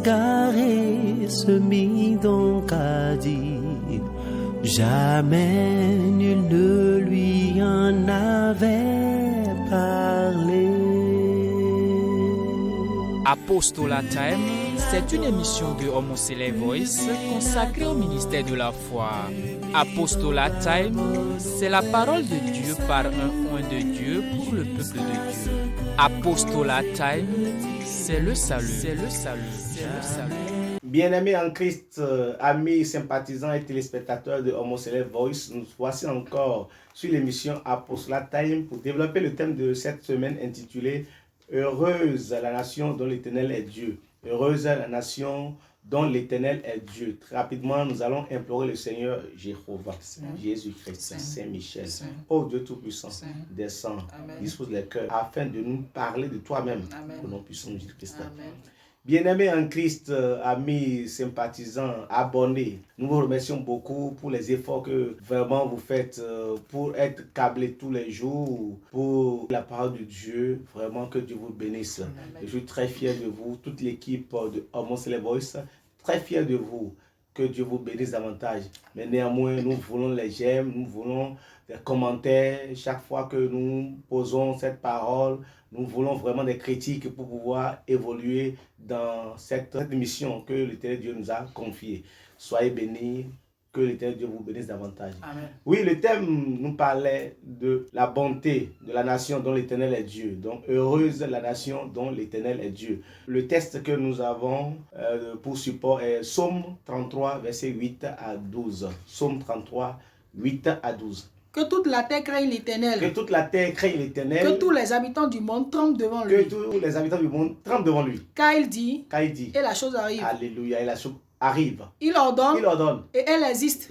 égaré se mit donc à dire, jamais nul ne lui en avait parlé. Apostolat Time, c'est une émission de Homo Voice consacrée au ministère de la foi. Apostolat Time, c'est la parole de Dieu par un oint de Dieu pour le peuple de Dieu. Apostolat Time, c'est le salut, c'est le salut, c'est le salut. Bien-aimés en Christ, amis, sympathisants et téléspectateurs de Homo Voice, nous voici encore sur l'émission Apostolat Time pour développer le thème de cette semaine intitulé « Heureuse la nation dont l'Éternel est Dieu ». Heureuse la nation dont l'Éternel est Dieu. Très rapidement, nous allons implorer le Seigneur Jéhovah, Jésus-Christ, Saint-Michel. Ô Dieu Tout-Puissant, descends, dispose les cœurs afin de nous parler de toi-même. Au nom puissant de Jésus-Christ. Bien-aimés en Christ, amis, sympathisants, abonnés, nous vous remercions beaucoup pour les efforts que vraiment vous faites pour être câblés tous les jours pour la parole de Dieu. Vraiment que Dieu vous bénisse. Je suis très fier de vous, toute l'équipe de Homo Voice, très fier de vous. Que Dieu vous bénisse davantage. Mais néanmoins, nous voulons les j'aime, nous voulons des commentaires chaque fois que nous posons cette parole. Nous voulons vraiment des critiques pour pouvoir évoluer dans cette mission que l'Éternel Dieu nous a confiée. Soyez bénis, que l'Éternel Dieu vous bénisse davantage. Amen. Oui, le thème nous parlait de la bonté de la nation dont l'Éternel est Dieu. Donc, heureuse la nation dont l'Éternel est Dieu. Le texte que nous avons pour support est Psaume 33, versets 8 à 12. Psaume 33, 8 à 12. Que toute la terre craigne l'Éternel. Que toute la terre craigne l'Éternel. Que tous les habitants du monde tremblent devant lui. Que tous les habitants du monde tremblent devant lui. Car il dit. Et la chose arrive. Alléluia. Et la chose arrive. Il ordonne. Et elle existe.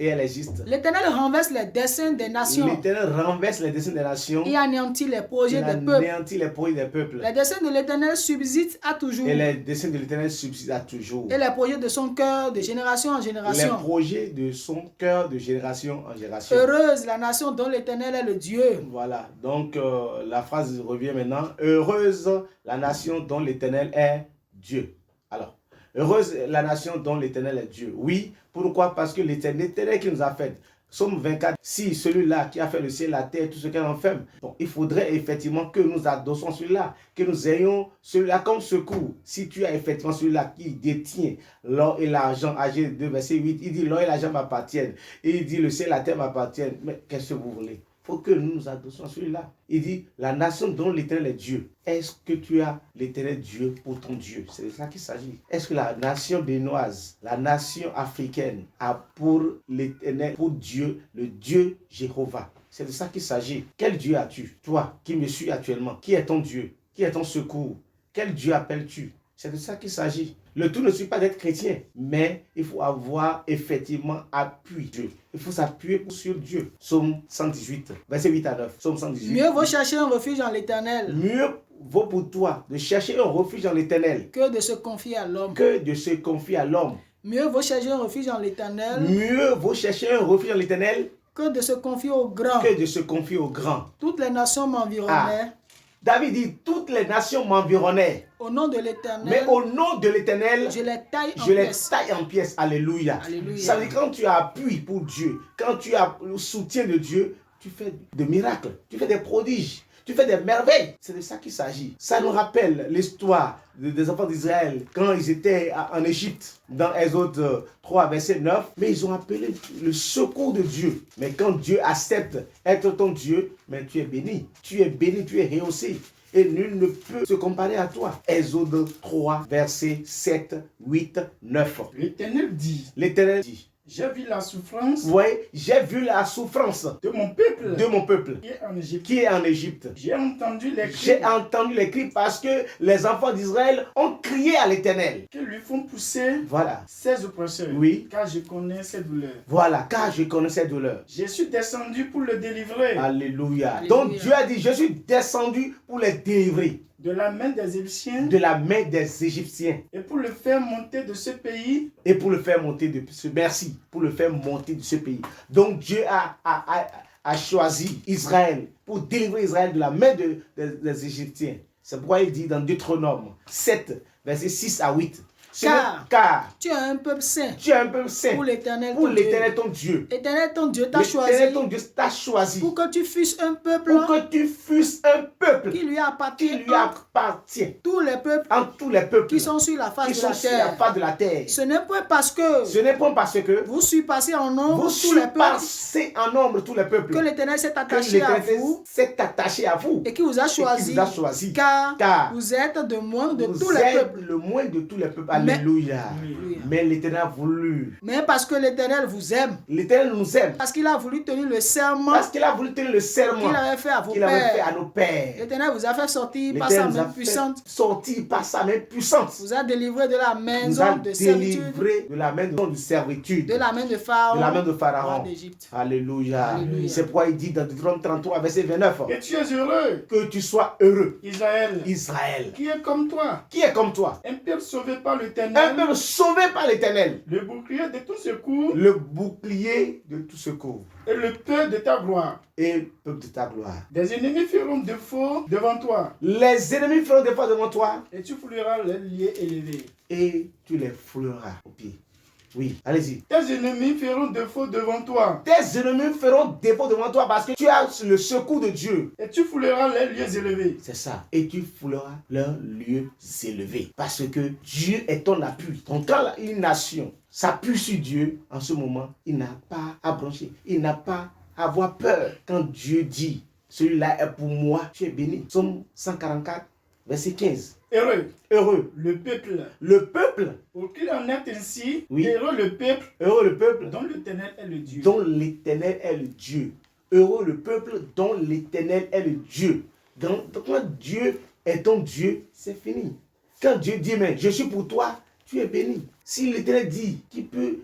L'Éternel renverse les desseins des nations. L'Éternel renverse les desseins des nations. Et anéantit les projets des peuples. Les desseins de l'Éternel subsistent à toujours. Et les desseins de l'Éternel subsistent à toujours. Et les projets de son cœur de génération en génération. Les projets de son cœur de génération en génération. Heureuse la nation dont l'Éternel est le Dieu. Voilà. Donc la phrase revient maintenant. Heureuse la nation dont l'Éternel est Dieu. Alors. Heureuse la nation dont l'Éternel est Dieu. Oui, pourquoi? Parce que l'Éternel qui nous a fait. Psaume 24, si celui-là qui a fait le ciel, la terre, tout ce qu'elle en fait, bon, il faudrait effectivement que nous adossions celui-là, que nous ayons celui-là comme secours. Si tu as effectivement celui-là qui détient l'or et l'argent, Agé 2, verset 8, il dit l'or et l'argent m'appartiennent. Et il dit le ciel et la terre m'appartiennent. Mais qu'est-ce que vous voulez? Il faut que nous nous adossions celui-là. Il dit, la nation dont l'Éternel est Dieu. Est-ce que tu as l'Éternel Dieu pour ton Dieu? C'est de ça qu'il s'agit. Est-ce que la nation béninoise, la nation africaine a pour l'Éternel, pour Dieu, le Dieu Jéhovah? C'est de ça qu'il s'agit. Quel Dieu as-tu? Toi qui me suis actuellement, qui est ton Dieu? Qui est ton secours? Quel Dieu appelles-tu? C'est de ça qu'il s'agit. Le tout ne suit pas d'être chrétien, mais il faut avoir effectivement appui Dieu. Il faut s'appuyer sur Dieu. Psaume 118, verset 8 à 9. Psaume 118. Mieux vaut chercher un refuge en l'Éternel. Mieux vaut pour toi de chercher un refuge en l'Éternel que de se confier à l'homme. Que de se confier à l'homme. Mieux vaut chercher un refuge en l'Éternel. Mieux vaut chercher un refuge en l'Éternel que de se confier au grand. Que de se confier au grand. Toutes les nations m'environnaient. David dit, toutes les nations m'environnaient. Au nom de l'Éternel. Mais au nom de l'Éternel, je les taille en pièces. Alléluia. Ça veut dire quand tu as appui pour Dieu, quand tu as le soutien de Dieu, tu fais des miracles, tu fais des prodiges, tu fais des merveilles. C'est de ça qu'il s'agit. Ça nous rappelle l'histoire des enfants d'Israël quand ils étaient en Égypte, dans Exode 3, verset 9. Mais ils ont appelé le secours de Dieu. Mais quand Dieu accepte être ton Dieu, mais tu es béni. Tu es béni, tu es rehaussé. Et nul ne peut se comparer à toi. Exode 3, verset 7, 8, 9. L'Éternel dit. J'ai vu la souffrance. Oui, j'ai vu la souffrance de mon peuple. Qui est en Égypte. J'ai entendu les cris. Parce que les enfants d'Israël ont crié à l'Éternel. Que lui font pousser. Voilà. Ses oppresseurs. Oui. Car je connais ses douleurs. Voilà, car je connais ses douleurs. Je suis descendu pour le délivrer. Alléluia. Donc Dieu a dit, je suis descendu pour les délivrer. De la main des Égyptiens. De la main des Égyptiens. Et pour le faire monter de ce pays. Et pour le faire monter de ce merci. Pour le faire monter de ce pays. Donc Dieu a choisi Israël pour délivrer Israël de la main des Égyptiens. C'est pourquoi il dit dans Deutéronome 7, versets 6 à 8. Car tu es un peuple saint. Tu es un peuple saint. Pour l'Éternel ton Dieu. L'Éternel ton Dieu t'a L'Éternel ton Dieu t'a choisi. Pour que tu fusses un peuple. Pour que tu fusses un peuple. Qui lui appartient. Tous les peuples. En tous les peuples. Qui sont sur la face de la terre. Ce n'est pas parce que. Vous surpassez en nombre tous les peuples. Que l'Éternel s'est attaché à vous. Et qui vous a choisi. Car vous êtes le moindre de tous les peuples. Le moindre de tous les peuples. Alléluia. Mais l'Éternel a voulu. Mais parce que l'Éternel vous aime. L'Éternel nous aime. Parce qu'il a voulu tenir le serment. Qu'il avait fait à nos pères. L'Éternel vous a fait sortir par sa main puissante. Vous a délivré de la maison de servitude. De la main de servitude. De la main de Pharaon. De la main de Pharaon. Alléluia. C'est pourquoi il dit dans Deutéronome 33, verset 29. Que tu es heureux. Que tu sois heureux. Israël. Qui est comme toi. Un peuple sauvé par l'Éternel. Le bouclier de tout secours. Et le peuple de ta gloire. Des ennemis feront défaut devant toi. Et tu fouleras les lieux élevés. Et tu les fouleras au pied. Oui, allez-y. Tes ennemis feront défaut devant toi. Parce que tu as le secours de Dieu. Et tu fouleras les lieux élevés. C'est ça. Et tu fouleras leurs lieux élevés. Parce que Dieu est ton appui. Donc quand une nation s'appuie sur Dieu, en ce moment, il n'a pas à broncher. Il n'a pas à avoir peur. Quand Dieu dit, celui-là est pour moi, tu es béni. Psaume 144, verset 15. Heureux. Le peuple. Pour qu'il en est ainsi. Oui. Heureux le peuple. Dont l'Éternel est le Dieu. Heureux le peuple dont l'Éternel est le Dieu. Donc quand Dieu est ton Dieu, c'est fini. Quand Dieu dit, mais je suis pour toi, tu es béni. Si l'Éternel dit, qui peut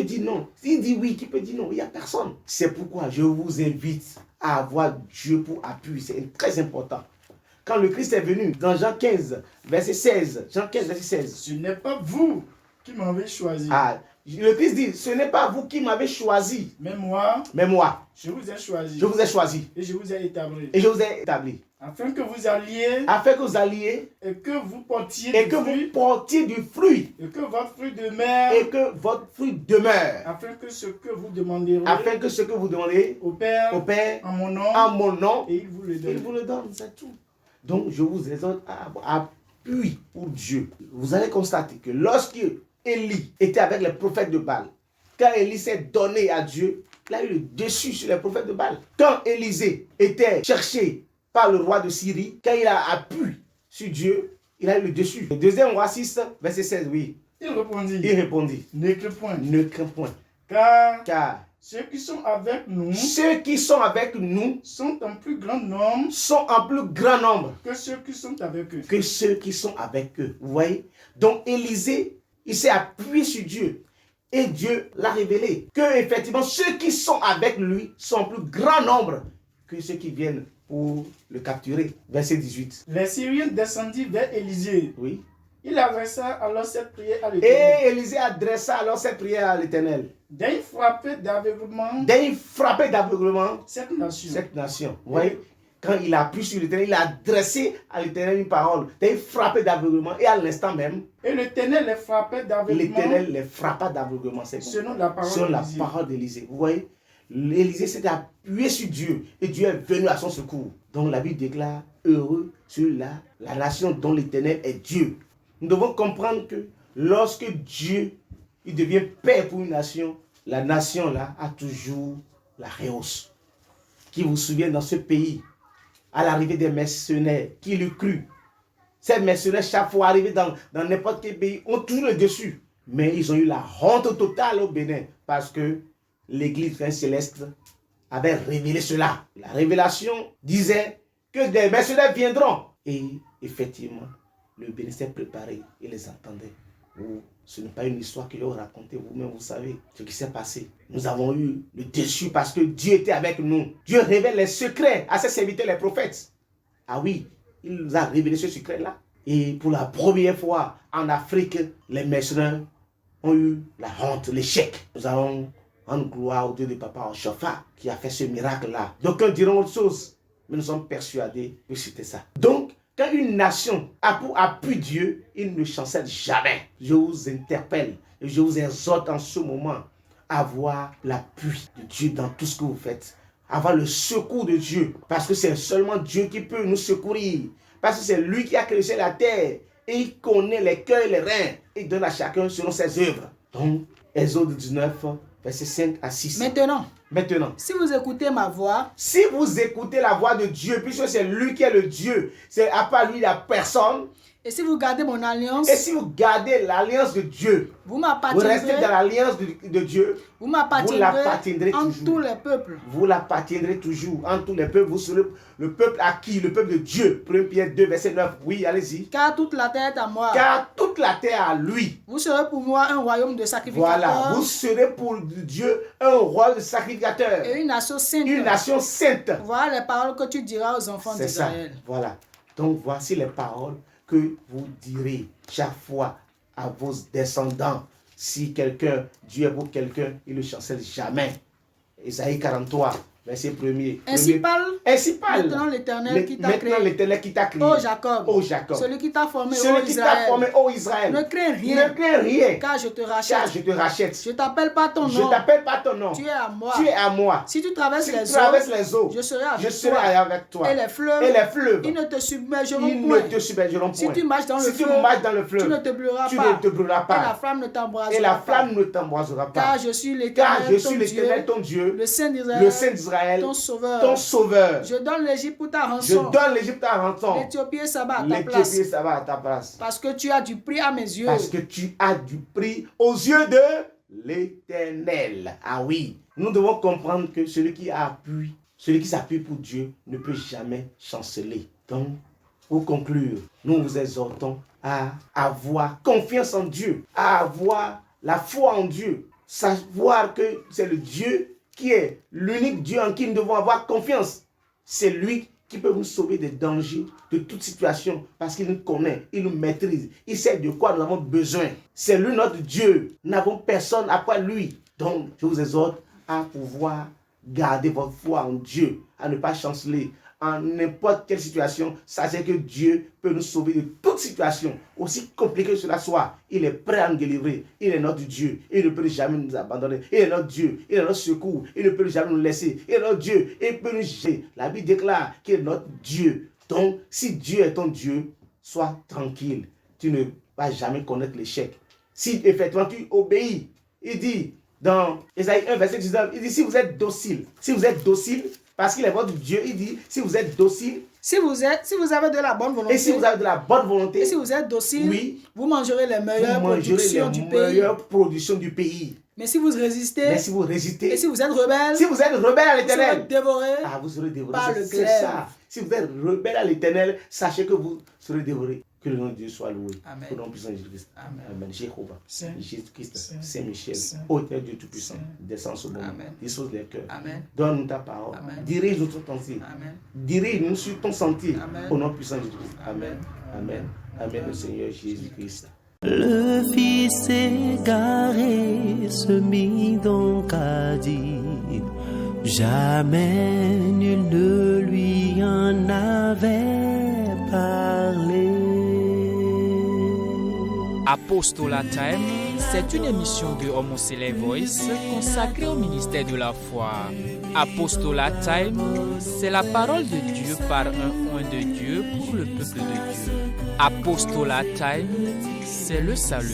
dire non? S'il dit oui, qui peut dire non? Il n'y a personne. C'est pourquoi je vous invite à avoir Dieu pour appui. C'est très important. Quand le Christ est venu, dans Jean 15, verset 16. Ce n'est pas vous qui m'avez choisi. Le Christ dit, ce n'est pas vous qui m'avez choisi. Mais moi, je vous ai choisi. Et je vous ai établi. Afin que vous alliez. Et que vous portiez du fruit. Et que votre fruit demeure. Afin que ce que vous demanderez. Au Père. En mon nom. Et il vous le donne. C'est tout. Donc, je vous exhorte à appuyer pour Dieu. Vous allez constater que lorsque Élie était avec les prophètes de Baal, quand Élie s'est donné à Dieu, il a eu le dessus sur les prophètes de Baal. Quand Élisée était cherché par le roi de Syrie, quand il a appuyé sur Dieu, il a eu le dessus. Le deuxième roi 6, verset 16, oui. Il répondit. Ne crains point. Car ceux qui sont avec nous sont en plus grand nombre que ceux qui sont avec eux. Vous voyez? Donc Élisée, il s'est appuyé sur Dieu. Et Dieu l'a révélé. Que effectivement, ceux qui sont avec lui sont en plus grand nombre que ceux qui viennent pour le capturer. Verset 18. Les Syriens descendirent vers Élisée. Oui. Il adressa alors cette prière à l'Éternel. Et Élisée adressa alors cette prière à l'Éternel. D'un frappé d'aveuglement. Cette nation. Vous voyez, quand il a appuyé sur l'Éternel, il a adressé à l'Éternel une parole. D'un frappé d'aveuglement. Et à l'instant même. Et l'Éternel les frappa d'aveuglement. Selon la parole d'Élisée. Vous voyez, Élisée s'est appuyé sur Dieu. Et Dieu est venu à son secours. Donc la Bible déclare, heureux sur la nation dont l'Éternel est Dieu. Nous devons comprendre que lorsque Dieu il devient père pour une nation, la nation là a toujours la rehausse. Qui vous souvient dans ce pays, à l'arrivée des mercenaires, qui le crut. Ces mercenaires, chaque fois arrivés dans n'importe quel pays, ont toujours le dessus. Mais ils ont eu la honte totale au Bénin parce que l'Église céleste avait révélé cela. La révélation disait que des mercenaires viendront. Et effectivement, le Bénin s'est préparé et les attendait. Ce n'est pas une histoire que je vais vous raconter, vous-même vous savez ce qui s'est passé. Nous avons eu le dessus parce que Dieu était avec nous. Dieu révèle les secrets à ses serviteurs, les prophètes. Ah oui, il nous a révélé ce secret-là. Et pour la première fois en Afrique, les mercenaires ont eu la honte, l'échec. Nous allons rendre gloire au Dieu de Papa Oshofa qui a fait ce miracle-là. D'aucuns diront autre chose, mais nous sommes persuadés que c'était ça. Donc, Quand une nation a pour appui Dieu, il ne chancelle jamais. Je vous interpelle et je vous exhorte en ce moment à avoir l'appui de Dieu dans tout ce que vous faites. Avoir le secours de Dieu. Parce que c'est seulement Dieu qui peut nous secourir. Parce que c'est lui qui a créé la terre. Et il connaît les cœurs et les reins. Il donne à chacun selon ses œuvres. Donc, Exode 19, versets 5 à 6. Maintenant, si vous écoutez ma voix, si vous écoutez la voix de Dieu, puisque c'est lui qui est le Dieu, c'est à part lui, il n'y a personne. Et si vous gardez mon alliance, et si vous gardez l'alliance de Dieu, vous restez dans l'alliance de Dieu, vous l'appartiendrez en toujours. Tous les peuples. Vous l'appartiendrez toujours en tous les peuples. Vous serez le peuple à qui? Le peuple de Dieu. 1 Pierre 2, verset 9. Oui, allez-y. Car toute la terre est à moi. Car toute la terre à lui. Vous serez pour moi un royaume de sacrificateurs. Voilà, vous serez pour Dieu un roi de sacrificateurs. Et une nation sainte. Une nation sainte. Voilà les paroles que tu diras aux enfants d'Israël. Voilà. Donc voici les paroles que vous direz chaque fois à vos descendants. Si quelqu'un, Dieu est pour quelqu'un, il ne le chancelle jamais. Isaïe 43, verset 1er. Ainsi parle maintenant l'Éternel qui t'a créé. Ô Jacob, celui qui t'a formé, ô Israël. Ne crains rien. Car je te rachète. Je t'appelle pas ton nom. Tu es à moi. Si tu traverses les eaux, je serai avec toi. Et les fleuves, ils ne te submergeront point. Si tu marches dans le fleuve, tu ne te brûleras pas. Et la flamme ne t'embrasera pas. Car je suis l'Éternel ton Dieu, le Saint d'Israël, ton sauveur. Je donne l'Égypte pour ta rançon. L'Éthiopie s'abat à ta place. Parce que tu as du prix à mes yeux. Parce que tu as du prix aux yeux de l'Éternel. Ah oui, nous devons comprendre que celui qui s'appuie pour Dieu ne peut jamais chanceler. Donc, pour conclure, nous vous exhortons à avoir confiance en Dieu, à avoir la foi en Dieu, savoir que c'est le Dieu qui est l'unique Dieu en qui nous devons avoir confiance. C'est lui qui peut nous sauver des dangers, de toute situation, parce qu'il nous connaît, il nous maîtrise, il sait de quoi nous avons besoin. C'est lui notre Dieu. Nous n'avons personne après lui. Donc, je vous exhorte à pouvoir garder votre foi en Dieu, à ne pas chanceler. En n'importe quelle situation, sachez que Dieu peut nous sauver de toute situation, aussi compliquée que cela soit. Il est prêt à nous délivrer. Il est notre Dieu. Il ne peut jamais nous abandonner. Il est notre Dieu. Il est notre secours. Il ne peut jamais nous laisser. Il est notre Dieu. Il peut nous gérer. La Bible déclare qu'il est notre Dieu. Donc, si Dieu est ton Dieu, sois tranquille. Tu ne vas jamais connaître l'échec. Si effectivement tu obéis, il dit dans Ésaïe 1, verset 19, il dit si vous êtes docile, parce qu'il est votre Dieu, il dit, si vous êtes docile, si vous avez de la bonne volonté, et si vous avez de la bonne volonté, et si vous êtes docile, oui, vous mangerez les meilleures productions du pays. Mais si vous résistez, et si vous êtes rebelle à l'Éternel, vous serez dévoré par le glaive. C'est ça. Si vous êtes rebelle à l'Éternel, sachez que vous serez dévoré. Que le nom de Dieu soit loué. Amen. Au nom puissant de Jésus-Christ. Amen. Jéhovah, Jésus-Christ, Saint-Michel, ô Éternel Dieu Tout-Puissant, descends sur nous, dispose les cœurs. Donne-nous ta parole. Dirige notre sentier. Dirige-nous sur ton sentier. Au nom puissant de Jésus-Christ. Amen. Amen. Amen. Le Seigneur Jésus-Christ. Le fils égaré se mit donc à dire, jamais nul ne lui en avait parlé. Apostolat Time, c'est une émission de Homoseley Voice consacrée au ministère de la foi. Apostolat Time, c'est la parole de Dieu par un de Dieu pour le peuple de Dieu. Apostolat Time, c'est le salut.